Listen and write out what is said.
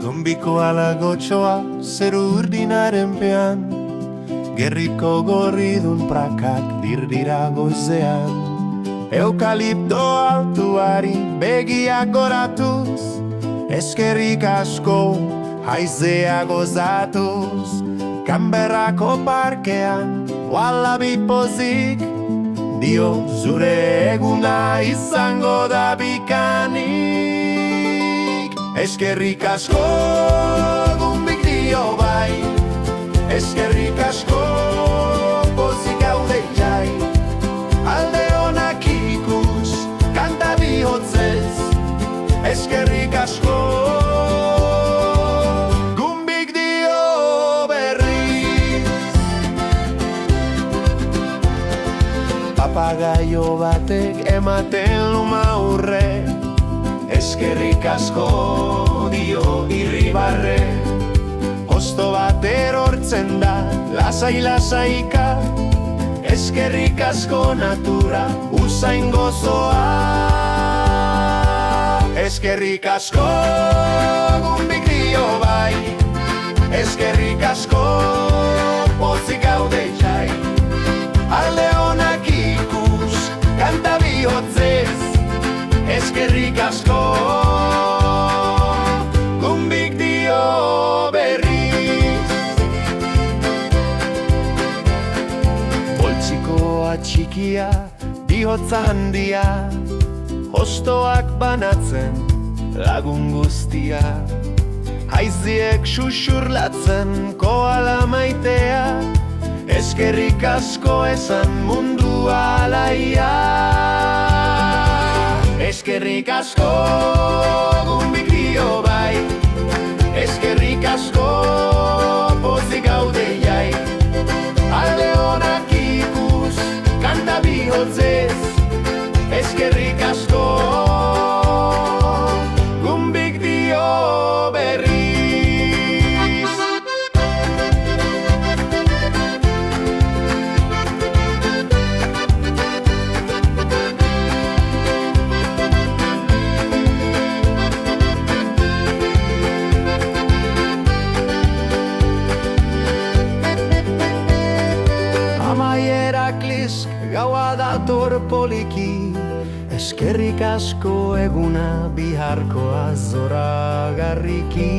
Zombiko alagotxoa zeru urdinaren pean, gerriko gorridun prakak dirdira goizean. Eukalipto altuari begiak goratuz, eskerrik asko haizea gozatuz. Kanberrako parkean wallabi pozik, dio zure eguna izango da bikanik. Eskerrik asko gumbik dio bai, eskerrik asko pozik gaude jai. Alde honak ikus kanta bihotzez, eskerrik asko gumbik dio berriz. Papagaio batek ematen luma urre, eskerrik asko dio irribarre. Hosto bat erortzen da lasai-lasaika, eskerrik asko natura usain gozoa. Eskerrik asko gumbik dio bai, eskerrik asko pozik gaude jai. Alde honak ikus kanta bihotzez, eskerrik asko gumbik dio berriz. Poltsikoa txikia, bihotza handia, hostoak banatzen lagun guztia. Haiziek xuxurlatzen koala maitea, eskerrik asko esan mundua alaia. Eskerrik asko gumbik dio bai, eskerrik asko pozik gaude jai. Alde honak ikus kanta bihotzez, eskerrik asko gumbik dio berriz. Amaierak lisk gaua dator poliki, eskerrik asko eguna biharkoa zoragarriki.